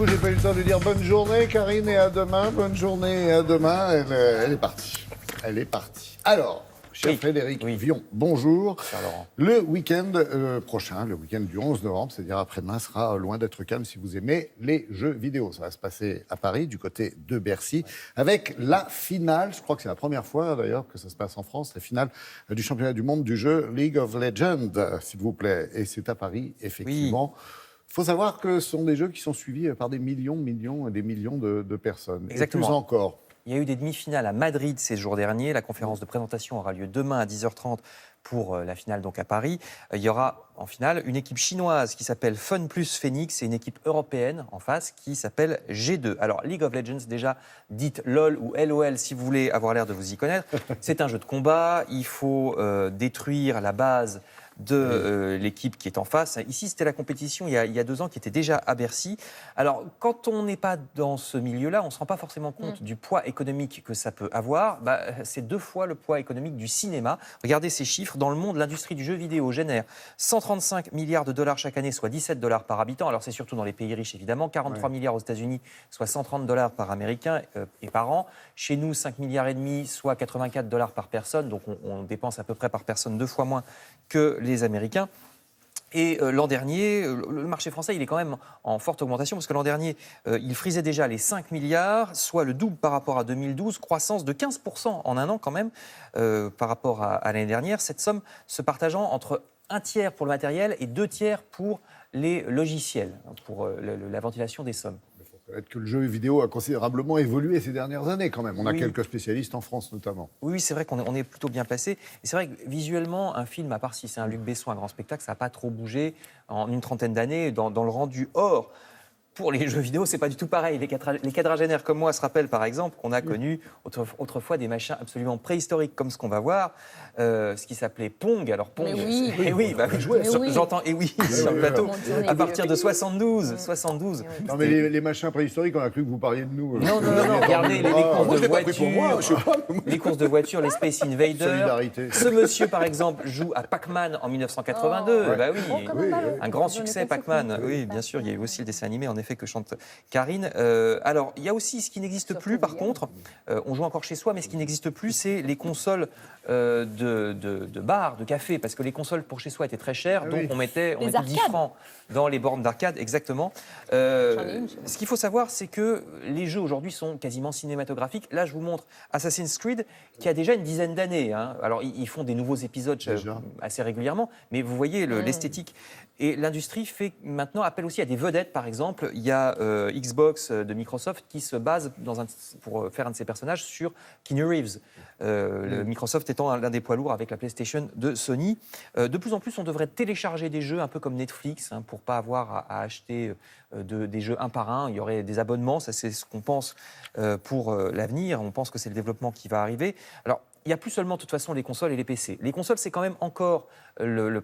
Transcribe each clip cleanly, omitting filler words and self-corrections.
coup, j'ai pas eu le temps de dire bonne journée, Karine, et à demain. Bonne journée et à demain. Elle est partie. Elle est partie. Alors, cher Frédéric Vion, bonjour. Cher Laurent. Le week-end prochain, le week-end du 11 novembre, c'est-à-dire après-demain, sera loin d'être calme si vous aimez les jeux vidéo. Ça va se passer à Paris, du côté de Bercy, avec la finale. Je crois que c'est la première fois, d'ailleurs, que ça se passe en France, la finale du championnat du monde du jeu League of Legends, s'il vous plaît. Et c'est à Paris, effectivement. Il faut savoir que ce sont des jeux qui sont suivis par des millions et des millions de personnes. Exactement. Et plus encore. Il y a eu des demi-finales à Madrid ces jours derniers. La conférence de présentation aura lieu demain à 10h30 pour la finale donc à Paris. Il y aura en finale une équipe chinoise qui s'appelle Fun Plus Phoenix et une équipe européenne en face qui s'appelle G2. Alors League of Legends, déjà dites LOL ou LOL si vous voulez avoir l'air de vous y connaître. C'est un jeu de combat. Il faut détruire la base de l'équipe qui est en face. Ici, c'était la compétition il y a 2 ans qui était déjà à Bercy. Alors, quand on n'est pas dans ce milieu-là, on ne se rend pas forcément compte du poids économique que ça peut avoir. C'est 2 fois le poids économique du cinéma. Regardez ces chiffres. Dans le monde, l'industrie du jeu vidéo génère 135 milliards de dollars chaque année, soit 17 dollars par habitant. Alors, c'est surtout dans les pays riches, évidemment. 43 milliards aux États-Unis, soit 130 dollars par Américain et par an. Chez nous, 5 milliards et demi, soit 84 dollars par personne. Donc, on dépense à peu près par personne 2 fois moins que les Américains. Et l'an dernier, le marché français, il est quand même en forte augmentation parce que l'an dernier, il frisait déjà les 5 milliards, soit le double par rapport à 2012, croissance de 15% en un an quand même par rapport à l'année dernière. Cette somme se partageant entre 1 tiers pour le matériel et 2 tiers pour les logiciels, pour la ventilation des sommes. Peut-être que le jeu vidéo a considérablement évolué ces dernières années quand même. On a quelques spécialistes en France notamment. Oui, c'est vrai qu'on est plutôt bien placé. Et c'est vrai que visuellement, un film, à part si c'est un Luc Besson, un grand spectacle, ça n'a pas trop bougé en une trentaine d'années dans le rendu. Or, pour les jeux vidéo, c'est pas du tout pareil. Les quadragénaires comme moi se rappellent, par exemple, qu'on a connu autrefois des machins absolument préhistoriques, comme ce qu'on va voir, ce qui s'appelait Pong. Alors Pong, j'entends sur le plateau. À partir de 72. Non mais les machins préhistoriques, on a cru que vous parliez de nous. Non, regardez les courses de voitures, les Space Invaders. Solidarité. Ce monsieur, par exemple, joue à Pac-Man en 1982. Un grand succès, Pac-Man. Oui, bien sûr, il y a eu aussi le dessin animé, en effet, que chante Karine. Alors, il y a aussi ce qui n'existe plus, par contre. On joue encore chez soi, mais ce qui n'existe plus, c'est les consoles de bar, de café, parce que les consoles pour chez soi étaient très chères, donc on mettait 10 francs dans les bornes d'arcade, exactement. Ce qu'il faut savoir, c'est que les jeux aujourd'hui sont quasiment cinématographiques. Là, je vous montre Assassin's Creed, qui a déjà une dizaine d'années. Alors, ils font des nouveaux épisodes assez régulièrement, mais vous voyez l'esthétique. Et l'industrie fait maintenant appel aussi à des vedettes, par exemple. Il y a Xbox de Microsoft qui se base pour faire un de ses personnages sur Keanu Reeves. Microsoft étant l'un des poids lourds avec la PlayStation de Sony. De plus en plus, on devrait télécharger des jeux un peu comme Netflix pour ne pas avoir à acheter des jeux un par un. Il y aurait des abonnements, ça c'est ce qu'on pense pour l'avenir. On pense que c'est le développement qui va arriver. Alors, il n'y a plus seulement, de toute façon, les consoles et les PC. Les consoles, c'est quand même encore la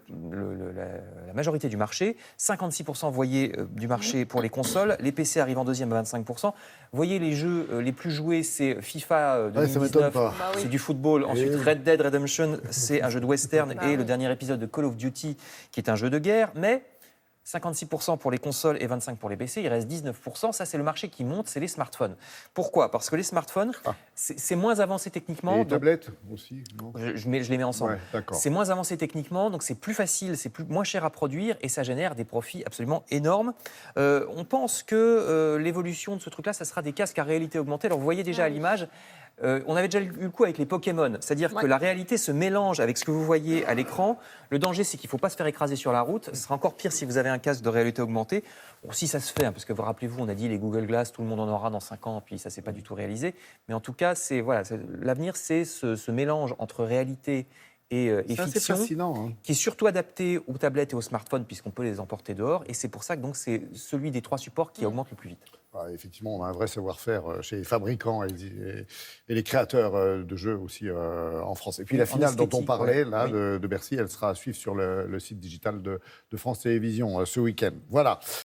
majorité du marché. 56% voyez du marché pour les consoles. Les PC arrivent en deuxième à 25%. Voyez, les jeux les plus joués, c'est FIFA 2019, c'est du football. Ensuite, Red Dead Redemption, c'est un jeu de western. Et le dernier épisode de Call of Duty, qui est un jeu de guerre. Mais 56% pour les consoles et 25% pour les PC, il reste 19%. Ça, c'est le marché qui monte, c'est les smartphones. Pourquoi ? Parce que les smartphones, c'est moins avancé techniquement. Et les tablettes aussi, non ? Je les mets ensemble. Ouais, c'est moins avancé techniquement, donc c'est plus facile, c'est moins cher à produire et ça génère des profits absolument énormes. On pense que l'évolution de ce truc-là, ça sera des casques à réalité augmentée. Alors, vous voyez déjà à l'image, on avait déjà eu le coup avec les Pokémon, c'est-à-dire que la réalité se mélange avec ce que vous voyez à l'écran. Le danger, c'est qu'il ne faut pas se faire écraser sur la route. Ce sera encore pire si vous avez un casque de réalité augmentée. Bon, si ça se fait, parce que vous rappelez-vous, on a dit les Google Glass, tout le monde en aura dans 5 ans, puis ça ne s'est pas du tout réalisé. Mais en tout cas, l'avenir, c'est ce mélange entre réalité et fiction, fascinant, qui est surtout adapté aux tablettes et aux smartphones, puisqu'on peut les emporter dehors. Et c'est pour ça que donc, c'est celui des 3 supports qui augmente le plus vite. Effectivement, on a un vrai savoir-faire chez les fabricants et les créateurs de jeux aussi en France. Et puis la finale dont on parlait de Bercy, elle sera à suivre sur le site digital de France Télévisions ce week-end. Voilà.